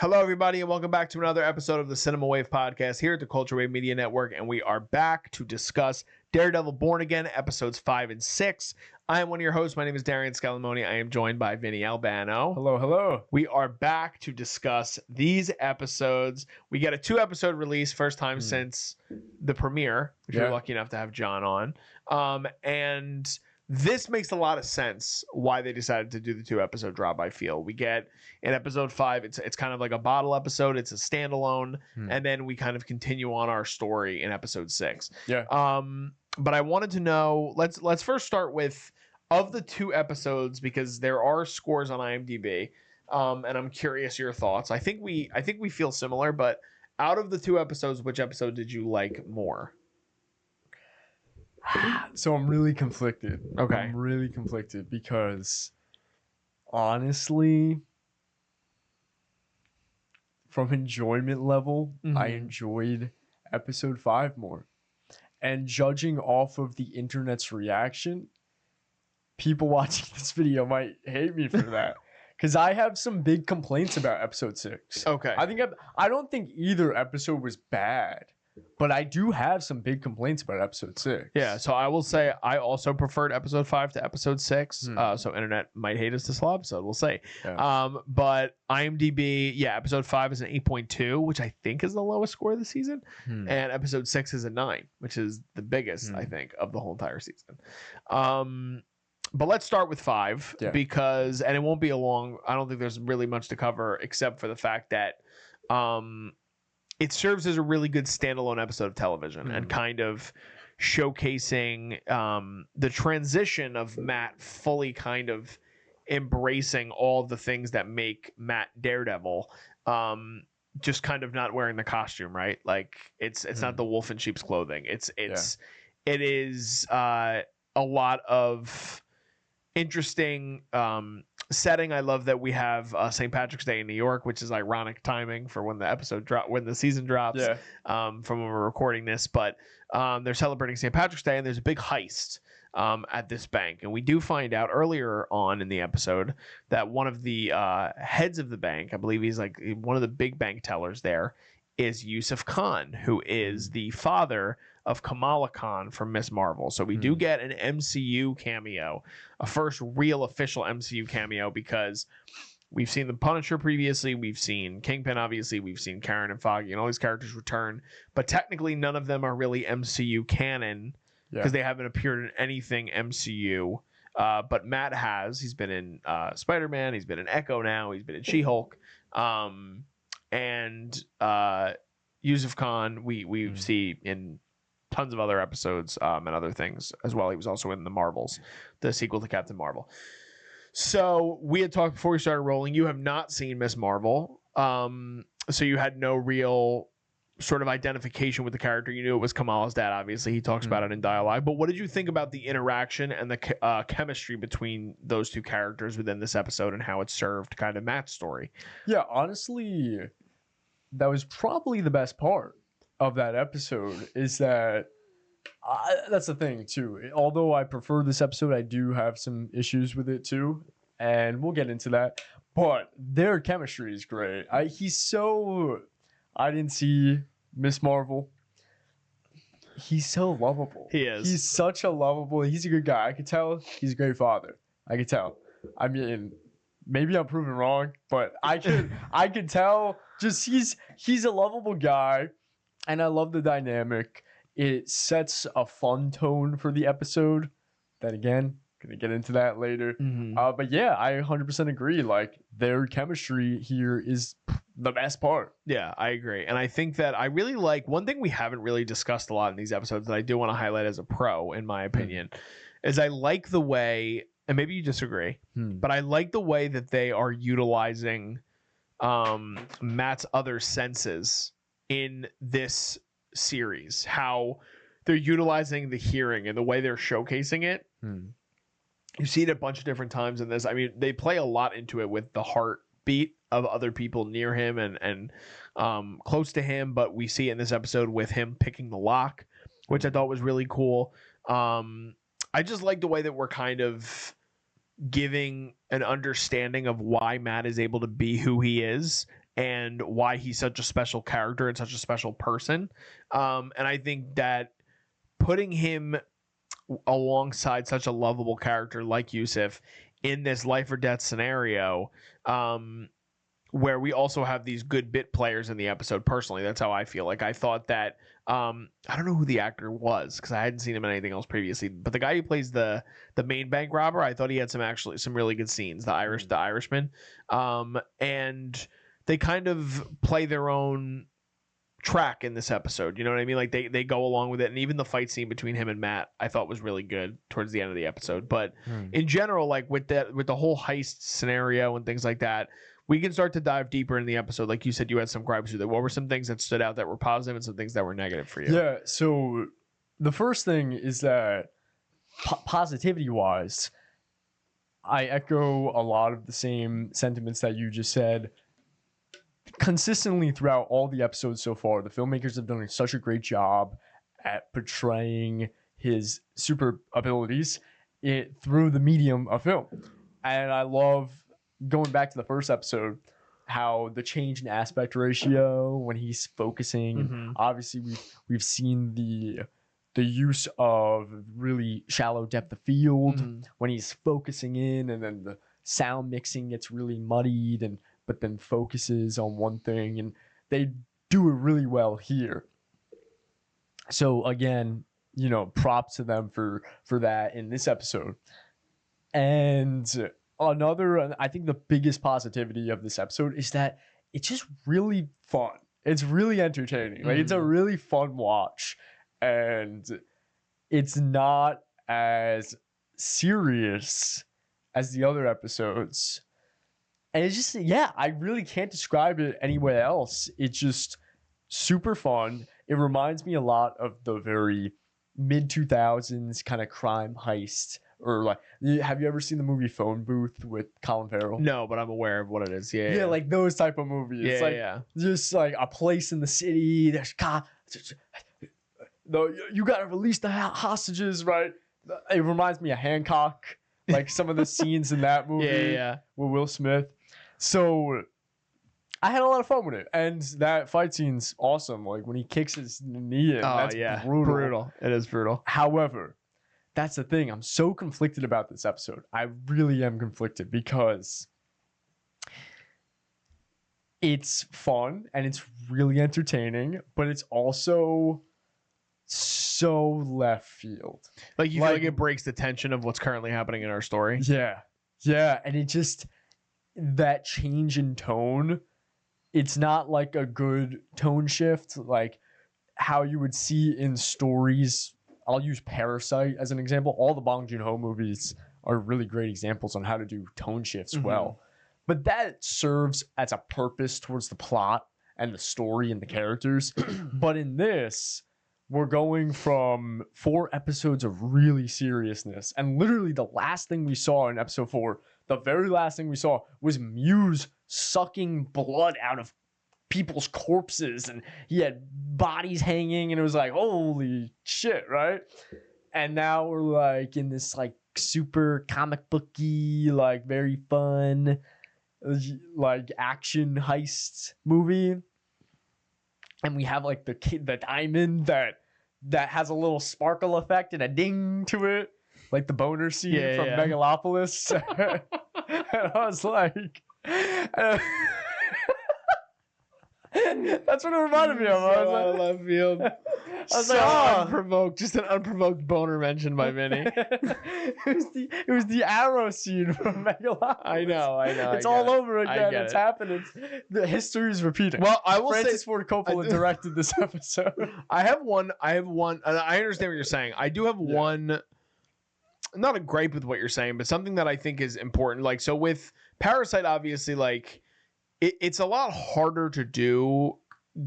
Hello, everybody, and welcome back to another episode of the Cinema Wave podcast here at the Culture Wave Media Network, and we are back to discuss Daredevil Born Again, episodes 5 and 6. I am one of your hosts. My name is Darian Scalamoni. I am joined by Vinny Albano. Hello, hello. We are back to discuss these episodes. We get a 2-episode release, first time since the premiere, which we're lucky enough to have John on. And this makes a lot of sense why they decided to do the 2-episode drop, I feel. We get in episode 5, it's kind of like a bottle episode. It's a standalone. And then we kind of continue on our story in episode 6. Yeah. But I wanted to know, let's first start with, of the 2 episodes, because there are scores on IMDb, and I'm curious your thoughts. I think we feel similar, but out of the 2 episodes, which episode did you like more? So I'm really conflicted. Okay. I'm really conflicted because honestly, from enjoyment level, I enjoyed episode 5 more. And judging off of the internet's reaction, people watching this video might hate me for that. Because I have some big complaints about episode 6. Okay. I don't think either episode was bad. But I do have some big complaints about episode 6. Yeah, so I will say I also preferred episode 5 to episode 6. So internet might hate us this whole episode, we'll see. Yeah. But IMDb, episode 5 is an 8.2, which I think is the lowest score of the season. And episode 6 is a 9, which is the biggest, I think, of the whole entire season. But let's start with 5 because, and it won't be a long, I don't think there's really much to cover except for the fact that it serves as a really good standalone episode of television and kind of showcasing the transition of Matt fully kind of embracing all the things that make Matt Daredevil, just kind of not wearing the costume, right? Like it's not the wolf in sheep's clothing. It is a lot of interesting setting. I love that we have St. Patrick's Day in New York, which is ironic timing for when the season drops from when we're recording this. But they're celebrating St. Patrick's Day, and there's a big heist at this bank. And we do find out earlier on in the episode that one of the heads of the bank, I believe he's like one of the big bank tellers there, is Yusuf Khan, who is the father of Kamala Khan from Miss Marvel. So we do get an MCU cameo, a first real official MCU cameo, because we've seen the Punisher previously, we've seen Kingpin, obviously, we've seen Karen and Foggy, and all these characters return, but technically none of them are really MCU canon because they haven't appeared in anything MCU. But Matt has. He's been in Spider-Man, he's been in Echo now, he's been in She-Hulk. And Yusuf Khan, we see in tons of other episodes and other things as well. He was also in the Marvels, the sequel to Captain Marvel. So we had talked before we started rolling. You have not seen Miss Marvel, so you had no real sort of identification with the character. You knew it was Kamala's dad, obviously. He talks about it in dialogue. But what did you think about the interaction and the chemistry between those 2 characters within this episode and how it served kind of Matt's story? Yeah, honestly, that was probably the best part of that episode, is that that's the thing too. Although I prefer this episode, I do have some issues with it too, and we'll get into that. But their chemistry is great. I didn't see Miss Marvel. He's so lovable. He is. He's such a lovable. He's a good guy. I could tell he's a great father. I could tell. I mean, maybe I'm proven wrong, but I could tell. Just he's a lovable guy. And I love the dynamic. It sets a fun tone for the episode. Then again, gonna get into that later. But yeah, I 100% agree. Like, their chemistry here is the best part. Yeah, I agree. And I think that I really like, one thing we haven't really discussed a lot in these episodes that I do want to highlight as a pro, in my opinion, is I like the way, and maybe you disagree, but I like the way that they are utilizing Matt's other senses in this series, how they're utilizing the hearing and the way they're showcasing it. You see it a bunch of different times in this. I mean, they play a lot into it with the heartbeat of other people near him and close to him, but we see it in this episode with him picking the lock, which I thought was really cool. I just like the way that we're kind of giving an understanding of why Matt is able to be who he is and why he's such a special character and such a special person. And I think that putting him alongside such a lovable character like Yusuf in this life or death scenario, where we also have these good bit players in the episode. Personally, that's how I feel. Like, I thought that I don't know who the actor was because I hadn't seen him in anything else previously, but the guy who plays the main bank robber, I thought he had some really good scenes. The Irishman, and they kind of play their own track in this episode. You know what I mean? Like, they go along with it, and even the fight scene between him and Matt I thought was really good towards the end of the episode. But in general, like with the whole heist scenario and things like that, we can start to dive deeper in the episode. Like you said, you had some gripes with it. What were some things that stood out that were positive and some things that were negative for you? Yeah, so the first thing is that positivity wise, I echo a lot of the same sentiments that you just said. Consistently throughout all the episodes so far, the filmmakers have done such a great job at portraying his super abilities through the medium of film. And I love, going back to the first episode, how the change in aspect ratio when he's focusing. Obviously, we've seen the use of really shallow depth of field when he's focusing in, and then the sound mixing gets really muddied, but then focuses on one thing, and they do it really well here. So again, props to them for that in this episode. And I think the biggest positivity of this episode is that it's just really fun. It's really entertaining. Like, it's a really fun watch, and it's not as serious as the other episodes. And it's just, I really can't describe it anywhere else. It's just super fun. It reminds me a lot of the very mid-2000s kind of crime heist. Or like, have you ever seen the movie Phone Booth with Colin Farrell? No, but I'm aware of what it is. Yeah. Like those type of movies. Just like a place in the city. There's you gotta release the hostages, right? It reminds me of Hancock. Like some of the scenes in that movie with Will Smith. So I had a lot of fun with it, and that fight scene's awesome. Like when he kicks his knee in, that's brutal. It is brutal. However, that's the thing. I'm so conflicted about this episode. I really am conflicted because it's fun and it's really entertaining, but it's also so left field. Like, you feel like it breaks the tension of what's currently happening in our story. Yeah, and it just, that change in tone, it's not like a good tone shift like how you would see in stories. I'll use Parasite as an example. All the Bong Joon-ho movies are really great examples on how to do tone shifts well. But that serves as a purpose towards the plot and the story and the characters. But in this, we're going from 4 episodes of really seriousness. And literally the last thing we saw in episode 4, the very last thing we saw was Muse sucking blood out of people's corpses, and he had bodies hanging, and it was like, holy shit, right? And now we're like in this like super comic booky, like very fun, like action heist movie. And we have like the diamond that has a little sparkle effect and a ding to it, like the boner scene from Megalopolis. And I was like, that's what it reminded me of. I was like, left field. I was like, unprovoked, just an unprovoked boner mentioned by Vinny. it was the arrow scene from Megalopolis. I know. It's all over again. It's happening. The history is repeating. Well, I will Francis say, Ford Coppola directed this episode. I have one. I understand what you're saying. I do have one. Not a gripe with what you're saying, but something that I think is important. Like, so with Parasite, obviously, like it's a lot harder to do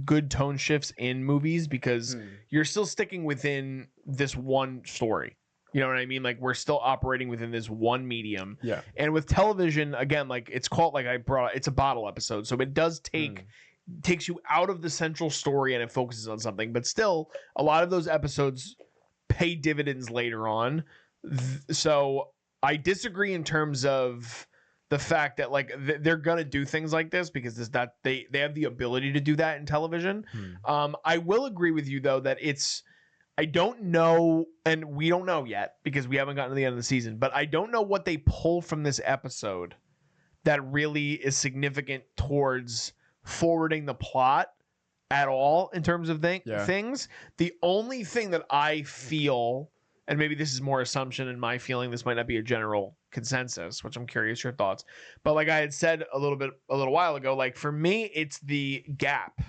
good tone shifts in movies because you're still sticking within this one story. You know what I mean? Like, we're still operating within this one medium. Yeah. And with television, again, like it's called, like it's a bottle episode. So it does takes you out of the central story and it focuses on something. But still, a lot of those episodes pay dividends later on. So I disagree in terms of the fact that like they're gonna do things like this because they have the ability to do that in television. I will agree with you though that I don't know, and we don't know yet because we haven't gotten to the end of the season, but I don't know what they pull from this episode that really is significant towards forwarding the plot at all in terms of things. The only thing that I feel, and maybe this is more assumption in my feeling, this might not be a general consensus, which I'm curious your thoughts, but like I had said a little while ago, like for me, it's the gap.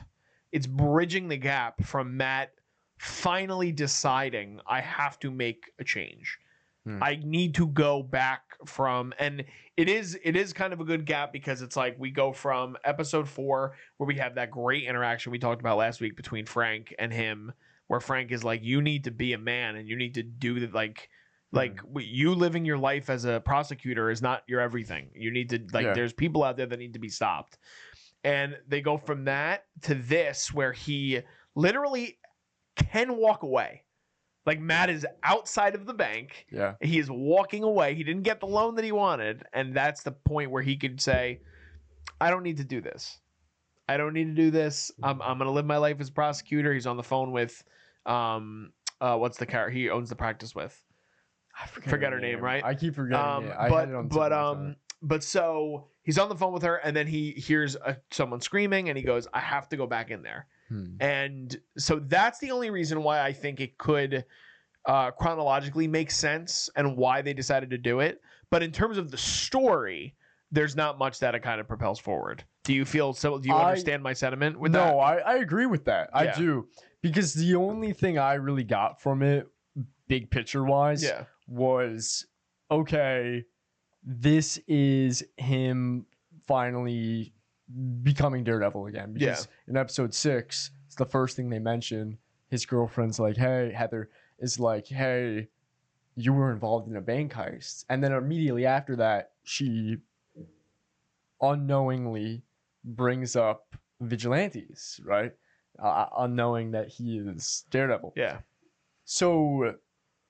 It's bridging the gap from Matt finally deciding I have to make a change. I need to go back from, and it is kind of a good gap because it's like we go from episode 4 where we have that great interaction we talked about last week between Frank and him, where Frank is like, you need to be a man and you need to do like you living your life as a prosecutor is not your everything. You need to there's people out there that need to be stopped. And they go from that to this where he literally can walk away. Like Matt is outside of the bank. Yeah. He is walking away. He didn't get the loan that he wanted. And that's the point where he could say, I don't need to do this. I don't need to do this. I'm going to live my life as a prosecutor. He's on the phone with, what's the character he owns the practice with? I forget her name, right? I keep forgetting it. But so he's on the phone with her and then he hears someone screaming and he goes, I have to go back in there. And so that's the only reason why I think it could chronologically make sense and why they decided to do it. But in terms of the story, there's not much that it kind of propels forward. Do you feel so? Do you understand my sentiment with that? No, I agree with that. I do. Because the only thing I really got from it, big picture wise, was, okay, this is him finally becoming Daredevil again, because in episode 6 it's the first thing they mention. His girlfriend's like, hey, Heather is like, hey, you were involved in a bank heist, and then immediately after that she unknowingly brings up vigilantes, right? Unknowing that he is Daredevil. So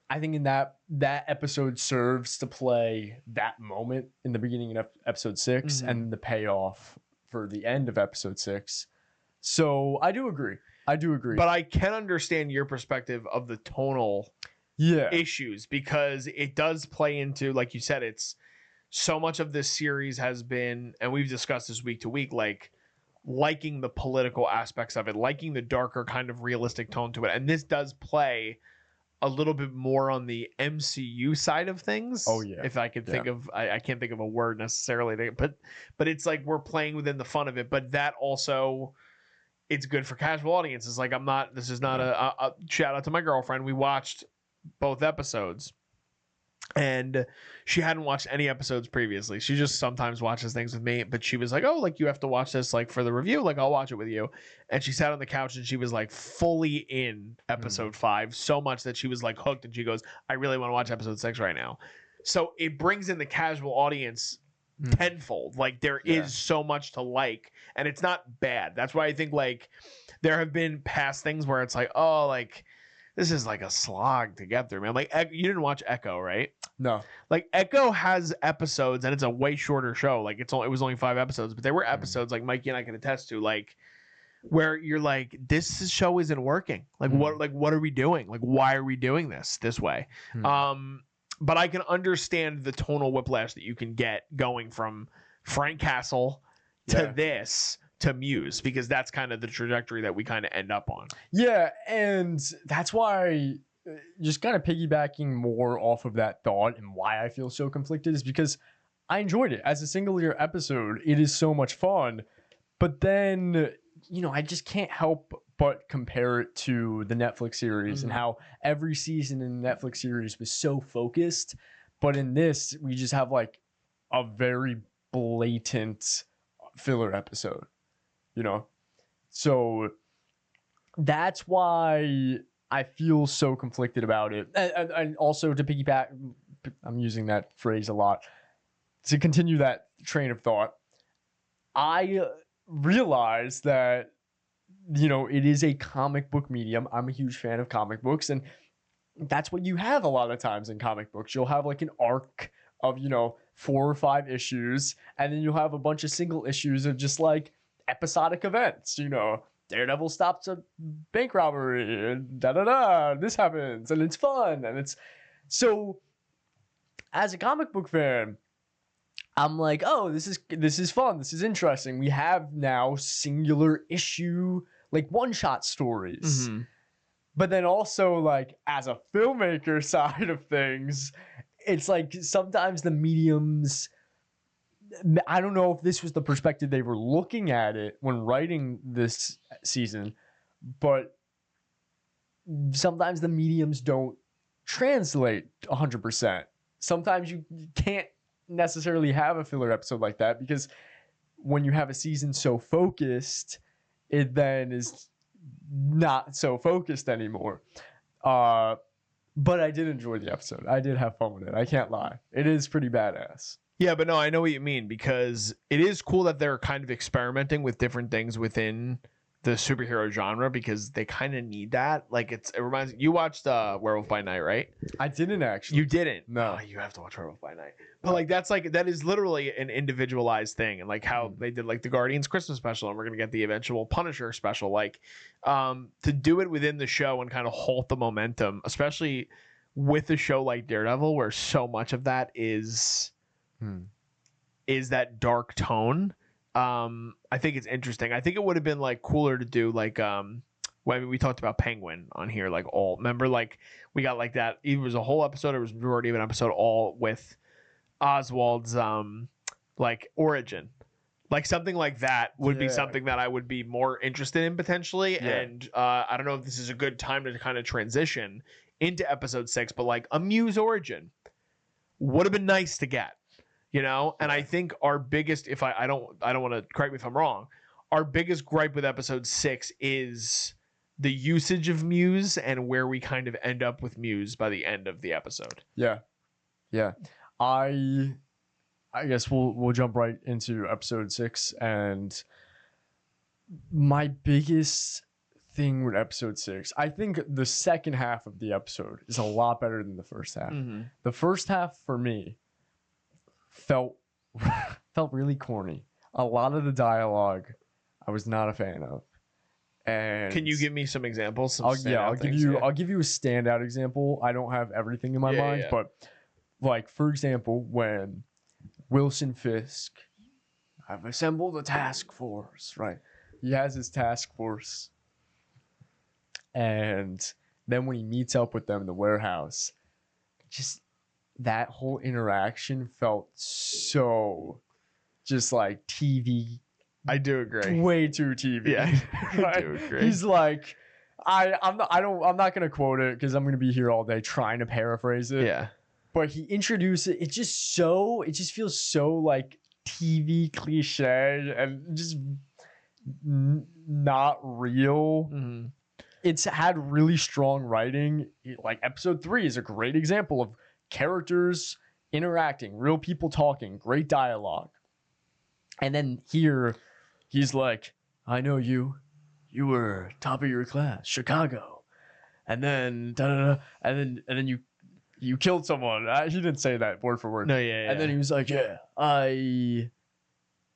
I think in that episode serves to play that moment in the beginning of episode 6 and the payoff for the end of episode 6. So I do agree. But I can understand your perspective of the tonal issues because it does play into, like you said, it's so much of this series has been, and we've discussed this week to week, like liking the political aspects of it, liking the darker kind of realistic tone to it. And this does play a little bit more on the MCU side of things. Oh yeah. If I could think of, I can't think of a word necessarily, but it's like we're playing within the fun of it. But that also, it's good for casual audiences. Like this is not a shout out to my girlfriend. We watched both episodes and she hadn't watched any episodes previously. She just sometimes watches things with me, but she was like, oh, like you have to watch this like for the review. Like I'll watch it with you. And she sat on the couch and she was like fully in episode 5 so much that she was like hooked. And she goes, I really want to watch episode 6 right now. So it brings in the casual audience tenfold. Like there is so much to like, and it's not bad. That's why I think like there have been past things where it's like, oh, like this is like a slog to get through, man. Like you didn't watch Echo, right? No. Like Echo has episodes and it's a way shorter show. Like it was only 5 episodes, but there were episodes like Mikey and I can attest to, like where you're like, this show isn't working. Like what are we doing? Like why are we doing this way? But I can understand the tonal whiplash that you can get going from Frank Castle to this to Muse, because that's kind of the trajectory that we kind of end up on. Yeah, and that's why, just kind of piggybacking more off of that thought and why I feel so conflicted is because I enjoyed it. As a single-year episode, it is so much fun. But then, I just can't help but compare it to the Netflix series and how every season in the Netflix series was so focused. But in this, we just have like a very blatant filler episode, So that's why I feel so conflicted about it. And also to piggyback, I'm using that phrase a lot, to continue that train of thought, I realized that it is a comic book medium. I'm a huge fan of comic books, and that's what you have a lot of times in comic books. You'll have like an arc of, 4 or 5 issues, and then you'll have a bunch of single issues of just like episodic events. Daredevil stops a bank robbery, and this happens, and it's fun, and it's so. As a comic book fan, I'm like, oh, this is fun, this is interesting. We have now singular issue, like one-shot stories. Mm-hmm. But then also, like, as a filmmaker side of things, it's like sometimes the mediums, I don't know if this was the perspective they were looking at it when writing this season, but sometimes the mediums don't translate 100%. Sometimes you can't necessarily have a filler episode like that, because when you have a season so focused, it then is not so focused anymore. But I did enjoy the episode. I did have fun with it. I can't lie. It is pretty badass. Yeah, but no, I know what you mean, because it is cool that they're kind of experimenting with different things within the superhero genre, because they kind of need that. Like it reminds you watched Werewolf by Night, right? I didn't actually. You didn't? No. Oh, you have to watch Werewolf by Night. But like that is literally an individualized thing, and like how they did like the Guardians Christmas special, and we're gonna get the eventual Punisher special. Like to do it within the show and kind of halt the momentum, especially with a show like Daredevil, where so much of that is that dark tone. I think it's interesting. I think it would have been like cooler to do like when we talked about Penguin on here, like all remember, like we got like that. It was a whole episode. It was majority of an episode all with Oswald's like origin. Like something like that would be something that I would be more interested in potentially. Yeah. And I don't know if this is a good time to kind of transition into episode 6, but like a Muse origin would have been nice to get. And I think our biggest, if I don't want to, correct me if I'm wrong, our biggest gripe with episode 6 is the usage of Muse and where we kind of end up with Muse by the end of the episode. Yeah. I guess we'll jump right into episode 6, and my biggest thing with episode 6, I think the second half of the episode is a lot better than the first half. Mm-hmm. The first half for me felt really corny. A lot of the dialogue I was not a fan of. And can you give me some examples? I'll give you a standout example. I don't have everything in my mind, but like for example, when Wilson Fisk, I've assembled a task force, right? He has his task force. And then when he meets up with them in the warehouse, just that whole interaction felt so just like TV. I do agree. Way too TV. Yeah, right? I do agree. He's like, I'm not gonna quote it because I'm gonna be here all day trying to paraphrase it. Yeah. But he introduced it. It just feels so like TV cliche and just not real. Mm-hmm. It's had really strong writing. Like episode 3 is a great example of characters interacting, real people talking, great dialogue. And then here he's like, I know you were top of your class, Chicago. And then and then you killed someone. He didn't say that word for word. No, yeah. And then he was like,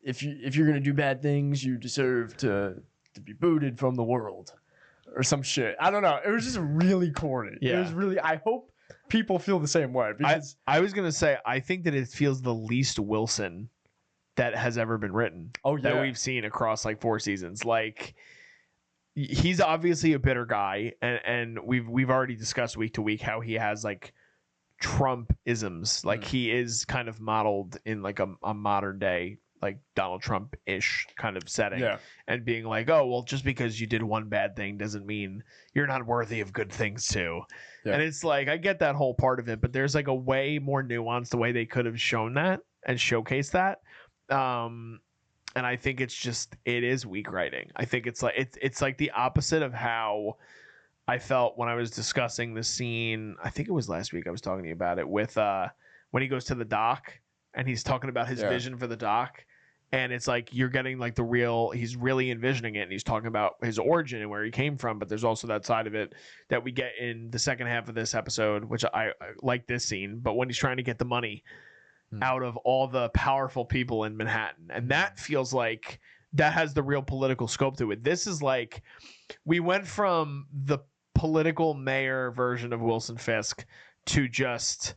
if you're gonna do bad things, you deserve to be booted from the world or some shit. I don't know. It was just really corny. Yeah. It was really. I hope people feel the same way, because I was gonna say, I think that it feels the least Wilson that has ever been written. Oh yeah, that we've seen across like 4 seasons. Like he's obviously a bitter guy, and we've already discussed week to week how he has like Trump isms. Like he is kind of modeled in like a modern day like Donald Trump-ish kind of setting. Yeah. And being like, oh well, just because you did one bad thing doesn't mean you're not worthy of good things too. Yeah. And it's like, I get that whole part of it, but there's like a way more nuanced way they could have shown that and showcased that. And I think it is weak writing. I think it's like the opposite of how I felt when I was discussing the scene. I think it was last week I was talking to you about it with when he goes to the dock and he's talking about his vision for the dock. And it's like you're getting like he's really envisioning it, and he's talking about his origin and where he came from. But there's also that side of it that we get in the second half of this episode, which I like this scene. But when he's trying to get the money out of all the powerful people in Manhattan. And that feels like that has the real political scope to it. This is like, we went from the political mayor version of Wilson Fisk to just,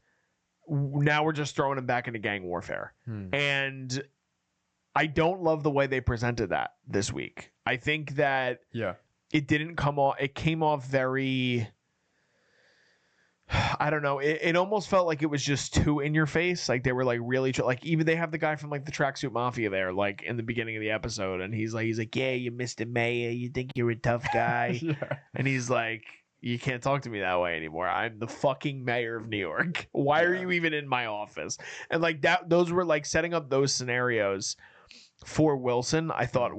now we're just throwing him back into gang warfare. And I don't love the way they presented that this week. I think that it didn't come off, it came off very, I don't know. It almost felt like it was just too in your face. Like they were like really like, even they have the guy from like the Tracksuit Mafia there, like in the beginning of the episode, and he's like, yeah, you Mr. Mayor, you think you're a tough guy, and he's like, you can't talk to me that way anymore. I'm the fucking mayor of New York. Why are you even in my office? And like that, those were like setting up those scenarios for Wilson. I thought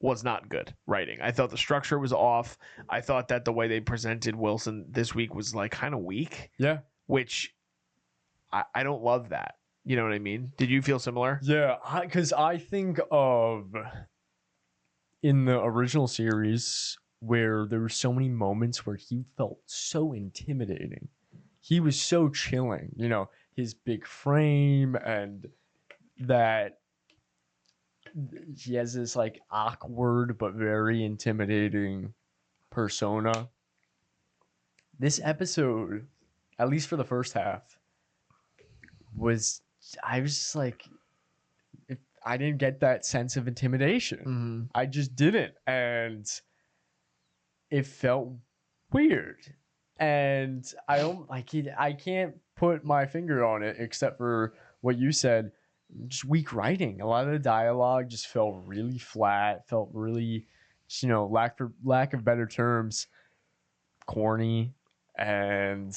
was not good writing. I thought the structure was off. I thought that the way they presented Wilson this week was like kind of weak. Yeah. Which I don't love that. You know what I mean? Did you feel similar? Yeah, because I think of in the original series where there were so many moments where he felt so intimidating. He was so chilling, you know, his big frame and that he has this like awkward but very intimidating persona. This episode, at least for the first half, I was just like, I didn't get that sense of intimidation. I just didn't. And it felt weird. And I can't put my finger on it except for what you said. Just weak writing. A lot of the dialogue just felt really flat, felt really, you know, lack of better terms, corny. And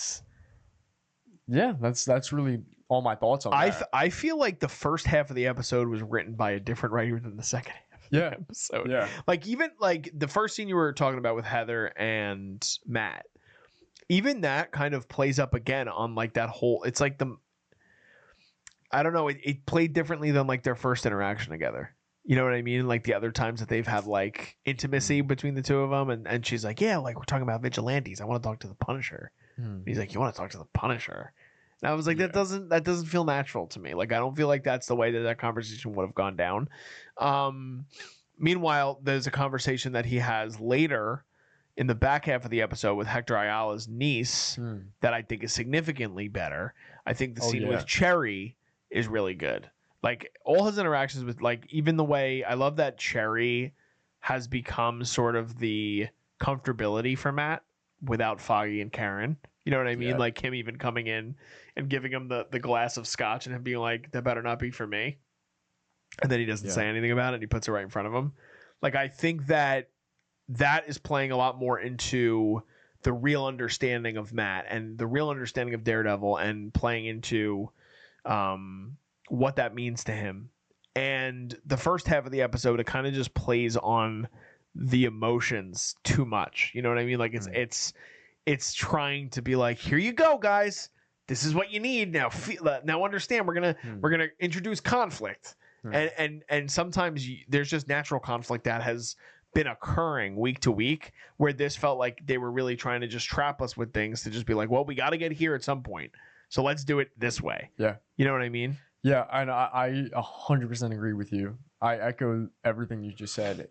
yeah, that's really all my thoughts on that. I feel like the first half of the episode was written by a different writer than the second half of the episode. Yeah. Like even like the first scene you were talking about with Heather and Matt, even that kind of plays up again on like that whole, it's like I don't know, it played differently than like their first interaction together. You know what I mean? Like the other times that they've had like intimacy between the two of them. And she's like, yeah, like we're talking about vigilantes. I want to talk to the Punisher. He's like, you want to talk to the Punisher? And I was like, that doesn't feel natural to me. Like, I don't feel like that's the way that conversation would have gone down. Meanwhile, there's a conversation that he has later in the back half of the episode with Hector Ayala's niece that I think is significantly better. I think the scene with Cherry is really good. Like all his interactions with, like, even the way I love that Cherry has become sort of the comfortability for Matt without Foggy and Karen. You know what I mean? Like him even coming in and giving him the glass of scotch and him being like, that better not be for me. And then he doesn't say anything about it and he puts it right in front of him. Like, I think that is playing a lot more into the real understanding of Matt and the real understanding of Daredevil and playing into what that means to him. And the first half of the episode, it kind of just plays on the emotions too much. You know what I mean? Like it's trying to be like, here you go, guys. This is what you need now. Now understand, we're gonna introduce conflict, and sometimes there's just natural conflict that has been occurring week to week, where this felt like they were really trying to just trap us with things to just be like, well, we got to get here at some point, so let's do it this way. Yeah, you know what I mean? Yeah, and I 100% agree with you. I echo everything you just said.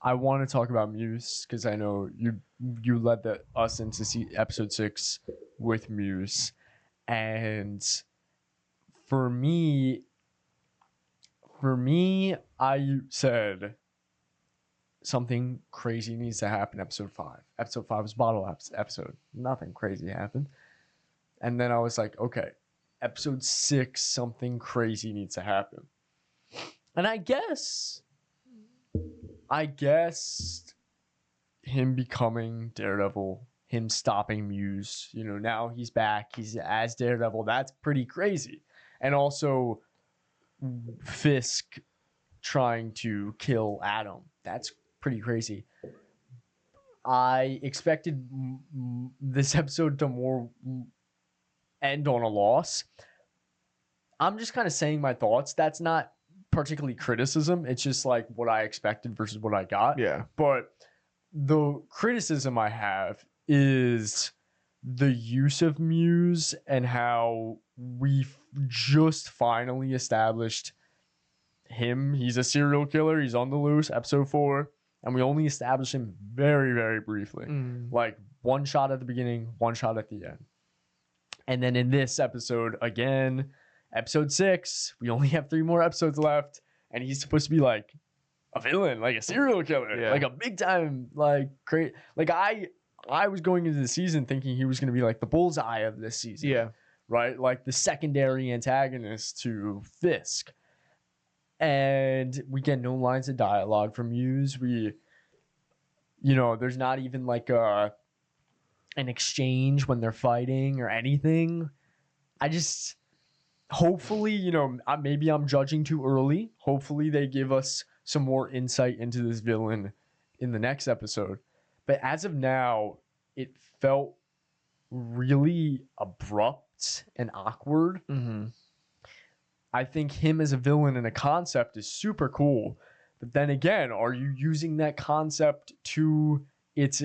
I want to talk about Muse because I know you led us into episode 6 with Muse, and for me, I said something crazy needs to happen. Episode 5. Episode 5 was bottle episode. Nothing crazy happened, and then I was like, okay, episode 6, something crazy needs to happen, and I guess him becoming Daredevil, him stopping Muse, you know, now he's back, he's as Daredevil, that's pretty crazy. And also Fisk trying to kill Adam, that's pretty crazy. I expected this episode to more end on a loss. I'm just kind of saying my thoughts. That's not particularly criticism, it's just like what I expected versus what I got. Yeah, but the criticism I have is the use of Muse and how we just finally established him. He's a serial killer. He's on the loose, episode 4. And we only established him very, very briefly. Like one shot at the beginning, one shot at the end. And then in this episode, again, episode 6, we only have 3 more episodes left. And he's supposed to be like a villain, like a serial killer, like a big time, like great. Like I was going into the season thinking he was going to be like the bullseye of this season. Yeah. Right? Like the secondary antagonist to Fisk. And we get no lines of dialogue from Muse. There's not even like an exchange when they're fighting or anything. Hopefully, maybe I'm judging too early. Hopefully they give us some more insight into this villain in the next episode. But as of now, it felt really abrupt and awkward. I think him as a villain and a concept is super cool. But then again, are you using that concept to its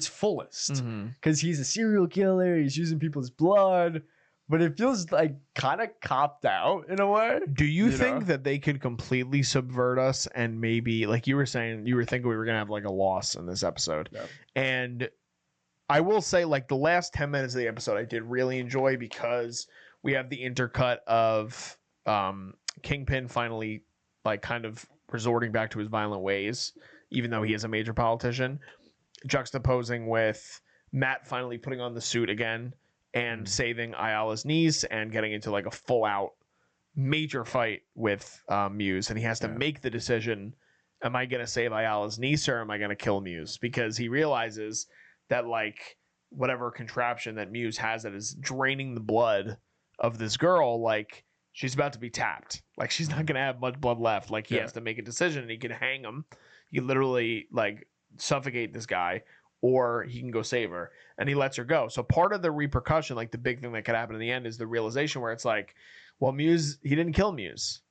fullest? Because he's a serial killer. He's using people's blood. But it feels like kind of copped out in a way. Do you think that they could completely subvert us and maybe, like you were saying, you were thinking we were going to have like a loss in this episode. Yeah. And I will say, like, the last 10 minutes of the episode I did really enjoy because we have the intercut of Kingpin finally, like, kind of resorting back to his violent ways, even though he is a major politician, juxtaposing with Matt finally putting on the suit again and saving Ayelet's niece and getting into like a full out major fight with Muse. And he has to make the decision, am I going to save Ayelet's niece or am I going to kill Muse? Because he realizes that like whatever contraption that Muse has that is draining the blood of this girl, like she's about to be tapped. Like she's not going to have much blood left. Like he has to make a decision and he can hang him. He can literally like suffocate this guy, or he can go save her, and he lets her go. So part of the repercussion, like the big thing that could happen in the end, is the realization where it's like, well, Muse, he didn't kill Muse.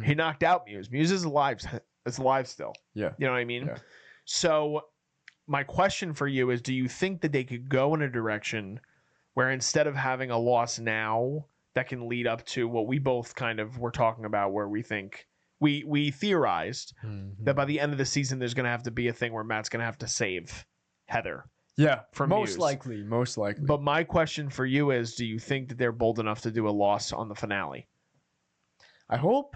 He knocked out Muse. Muse is alive. It's alive still. Yeah. You know what I mean? Yeah. So my question for you is, do you think that they could go in a direction where instead of having a loss now that can lead up to what we both kind of were talking about, where we think we theorized that by the end of the season, there's going to have to be a thing where Matt's going to have to save Heather. Yeah, from most Muse. likely. But my question for you is, do you think that they're bold enough to do a loss on the finale? I hope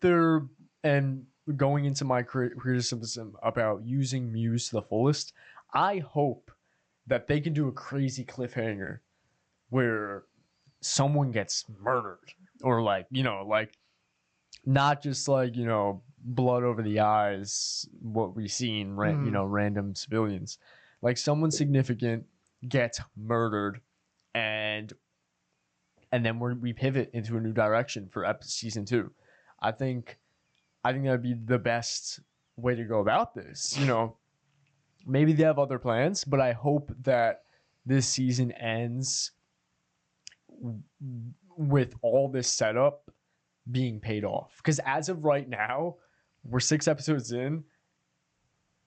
they're, and going into my criticism about using Muse to the fullest, I hope that they can do a crazy cliffhanger where someone gets murdered, or like, not just like, blood over the eyes, what we've seen, random civilians, like someone significant gets murdered, and then we pivot into a new direction for season 2. I think that'd be the best way to go about this. Maybe they have other plans, but I hope that this season ends with all this setup being paid off. Because as of right now, we're 6 episodes in,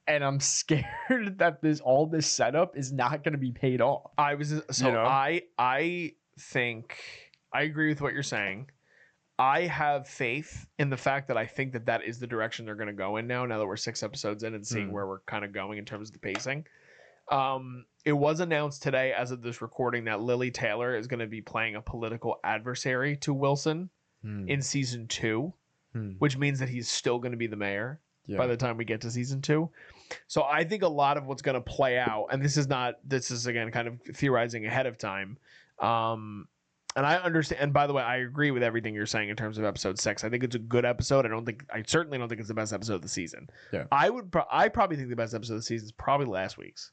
and I'm scared that all this setup is not going to be paid off. I think I agree with what you're saying. I have faith in the fact that I think that is the direction they're going to go in now that we're 6 episodes in and seeing where we're kind of going in terms of the pacing. It was announced today, as of this recording, that Lily Taylor is going to be playing a political adversary to Wilson in season 2, which means that he's still going to be the mayor by the time we get to season 2. So I think a lot of what's going to play out, and this is again kind of theorizing ahead of time. And I understand. And by the way, I agree with everything you're saying in terms of episode 6. I think it's a good episode. I certainly don't think it's the best episode of the season. Yeah. I probably think the best episode of the season is probably last week's.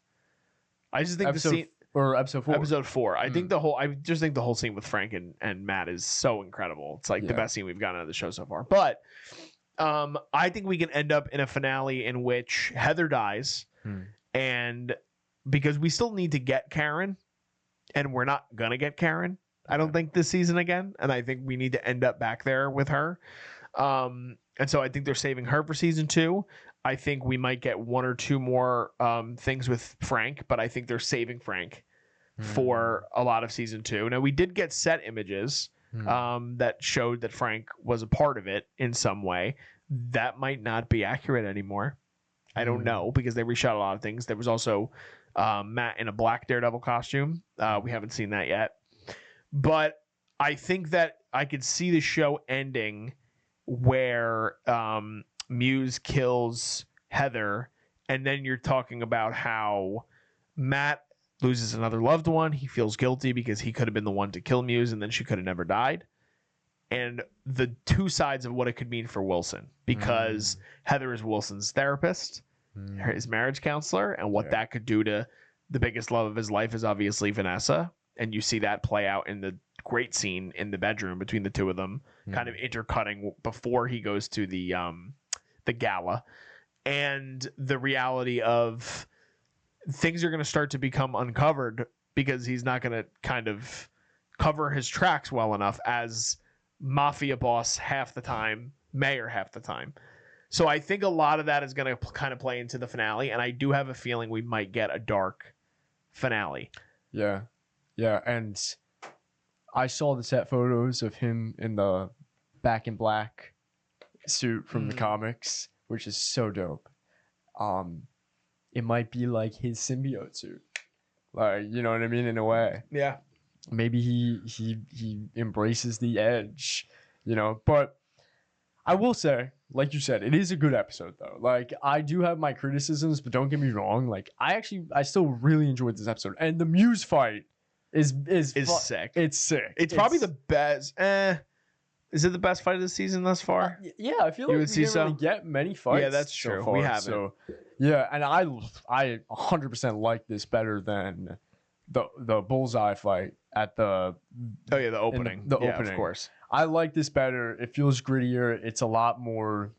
I just think episode 4. Episode 4. I just think the whole scene with Frank and Matt is so incredible. It's like the best scene we've gotten out of the show so far. But I think we can end up in a finale in which Heather dies, and because we still need to get Karen, and we're not gonna get Karen, I don't think, this season again, and I think we need to end up back there with her. And so I think they're saving her for season 2. I think we might get one or two more things with Frank, but I think they're saving Frank for a lot of season 2. Now, we did get set images that showed that Frank was a part of it in some way. That might not be accurate anymore. I don't know, because they reshot a lot of things. There was also Matt in a black Daredevil costume. We haven't seen that yet. But I think that I could see the show ending where Muse kills Heather, and then you're talking about how Matt loses another loved one. He feels guilty because he could have been the one to kill Muse, and then she could have never died. And the two sides of what it could mean for Wilson, because Heather is Wilson's therapist, his marriage counselor, and what that could do to the biggest love of his life is obviously Vanessa. And you see that play out in the great scene in the bedroom between the two of them, kind of intercutting before he goes to the gala. And the reality of things are going to start to become uncovered because he's not going to kind of cover his tracks well enough as mafia boss half the time, mayor half the time. So I think a lot of that is going to kind of play into the finale, and I do have a feeling we might get a dark finale. Yeah, and I saw the set photos of him in the back in black suit from the comics, which is so dope. It might be like his symbiote suit, like, you know what I mean, in a way. Yeah. Maybe he embraces the edge, you know. But I will say, like you said, it is a good episode though. Like, I do have my criticisms, but don't get me wrong. Like, I still really enjoyed this episode, and the Muse fight is sick. It's sick. It's probably the best. Is it the best fight of the season thus far? Yeah, I feel like we didn't really get many fights. Yeah, that's true. So far, we haven't. So, yeah, and I 100% like this better than the bullseye fight at the the opening. The opening, opening, of course. I like this better. It feels grittier. It's a lot more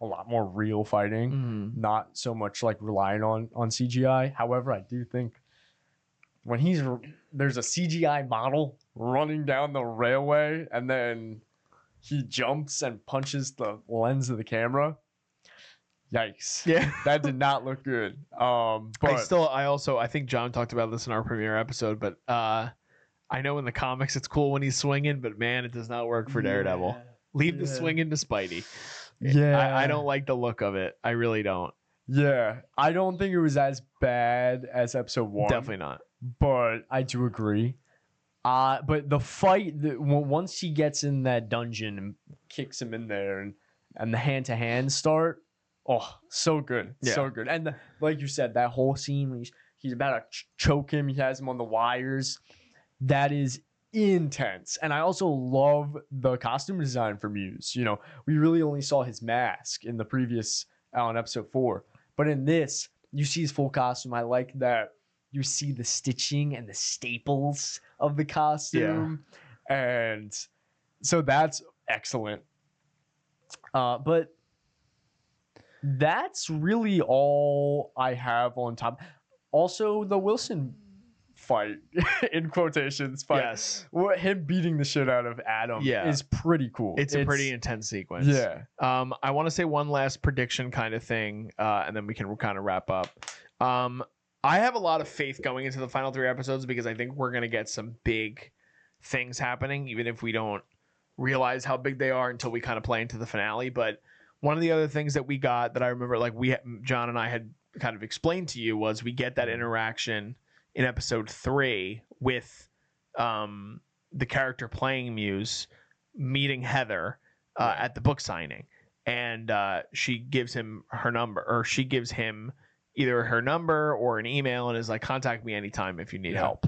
real fighting, not so much like relying on CGI. However, I do think when there's a CGI model running down the railway and then he jumps and punches the lens of the camera. Yikes. Yeah. That did not look good. But I think John talked about this in our premiere episode, but I know in the comics it's cool when he's swinging, but man, it does not work for Daredevil. Leave the swinging to Spidey. Yeah. I don't like the look of it. I really don't. Yeah. I don't think it was as bad as episode 1. Definitely not. But I do agree. But the fight, once he gets in that dungeon and kicks him in there and the hand-to-hand start, oh, so good. Yeah. So good. And like you said, that whole scene when he's about to choke him, he has him on the wires. That is intense. And I also love the costume design for Muse. You know, we really only saw his mask in the previous, on episode 4. But in this, you see his full costume. I like that you see the stitching and the staples of the costume. Yeah. And so that's excellent. But that's really all I have on top. Also, the Wilson fight, in quotations, fight. Yes. Him beating the shit out of Adam is pretty cool. It's a pretty intense sequence. Yeah. I want to say one last prediction kind of thing, and then we can kind of wrap up. I have a lot of faith going into the final 3 episodes because I think we're going to get some big things happening, even if we don't realize how big they are until we kind of play into the finale. But one of the other things that we got that I remember, like John and I had kind of explained to you, was we get that interaction in episode 3 with the character playing Muse meeting Heather at the book signing. And she gives him her number, or she gives him either her number or an email and is like, contact me anytime if you need help.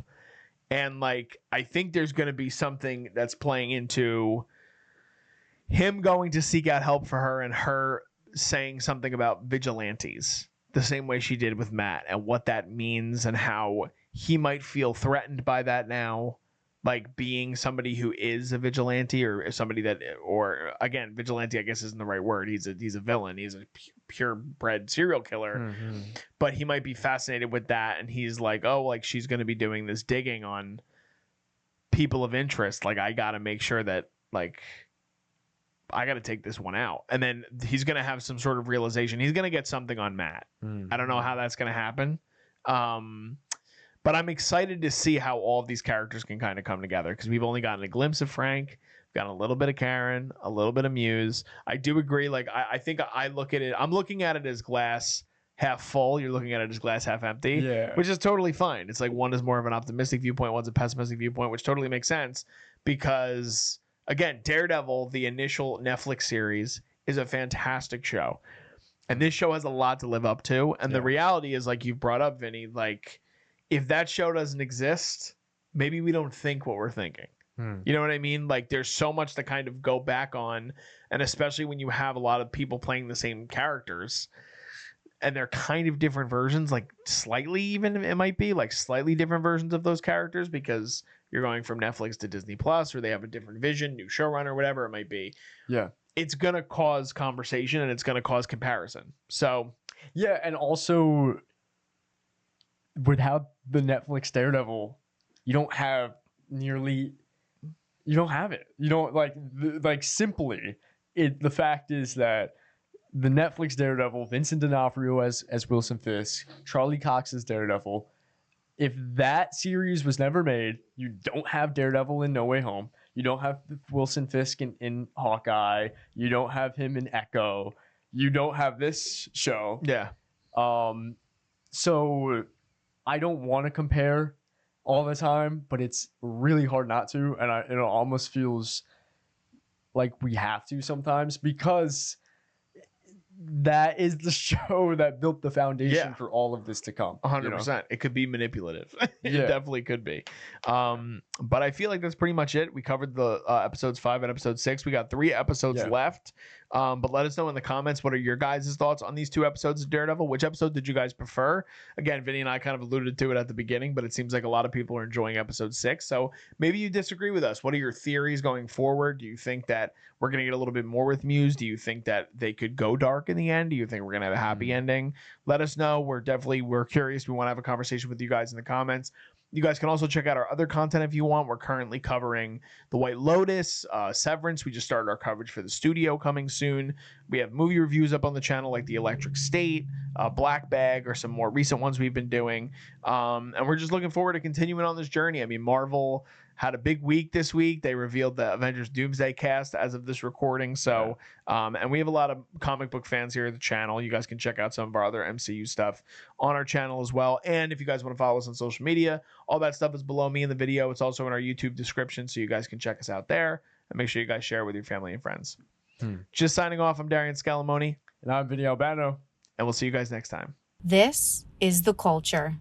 And like, I think there's going to be something that's playing into him going to seek out help for her and her saying something about vigilantes the same way she did with Matt, and what that means and how he might feel threatened by that now, like being somebody who is a vigilante, or somebody that, or again, vigilante I guess isn't the right word. He's a villain. He's a purebred serial killer, but he might be fascinated with that. And he's like, oh, like she's going to be doing this digging on people of interest. Like, I got to make sure that like I got to take this one out. And then he's going to have some sort of realization. He's going to get something on Matt. I don't know how that's going to happen. But I'm excited to see how all of these characters can kind of come together, because we've only gotten a glimpse of Frank. We've gotten a little bit of Karen, a little bit of Muse. I do agree. Like, I think I look at it, I'm looking at it as glass half full. You're looking at it as glass half empty, which is totally fine. It's like one is more of an optimistic viewpoint, one's a pessimistic viewpoint, which totally makes sense because, again, Daredevil, the initial Netflix series, is a fantastic show. And this show has a lot to live up to. And the reality is, like you've brought up, Vinny, like, if that show doesn't exist, maybe we don't think what we're thinking. You know what I mean? Like, there's so much to kind of go back on. And especially when you have a lot of people playing the same characters and they're kind of different versions, like slightly even, it might be like slightly different versions of those characters because you're going from Netflix to Disney Plus, or they have a different vision, new showrunner, whatever it might be. Yeah. It's going to cause conversation and it's going to cause comparison. So, yeah. And also, without the Netflix Daredevil, you don't have it. You don't like simply it. The fact is that the Netflix Daredevil, Vincent D'Onofrio as Wilson Fisk, Charlie Cox as Daredevil. If that series was never made, you don't have Daredevil in No Way Home. You don't have Wilson Fisk in Hawkeye. You don't have him in Echo. You don't have this show. Yeah. So I don't want to compare all the time, but it's really hard not to, and it almost feels like we have to sometimes, because that is the show that built the foundation for all of this to come. 100%. It could be manipulative. It definitely could be. But I feel like that's pretty much it. We covered the episodes 5 and episode 6. We got 3 episodes left. But let us know in the comments, what are your guys' thoughts on these 2 episodes of Daredevil? Which episode did you guys prefer? Again, Vinny and I kind of alluded to it at the beginning, but it seems like a lot of people are enjoying episode 6. So maybe you disagree with us. What are your theories going forward? Do you think that we're going to get a little bit more with Muse? Do you think that they could go dark in the end? Do you think we're going to have a happy ending? Let us know. We're curious. We want to have a conversation with you guys in the comments. You guys can also check out our other content if you want. We're currently covering The White Lotus, Severance. We just started our coverage for The Studio coming soon. We have movie reviews up on the channel like The Electric State, Black Bag, or some more recent ones we've been doing. And we're just looking forward to continuing on this journey. I mean, Marvel had a big week this week. They revealed the Avengers Doomsday cast as of this recording. So, and we have a lot of comic book fans here at the channel. You guys can check out some of our other MCU stuff on our channel as well. And if you guys want to follow us on social media, all that stuff is below me in the video. It's also in our YouTube description, so you guys can check us out there. And make sure you guys share with your family and friends. Just signing off, I'm Darian Scalamoni. And I'm Vinny Albano. And we'll see you guys next time. This is The Culture.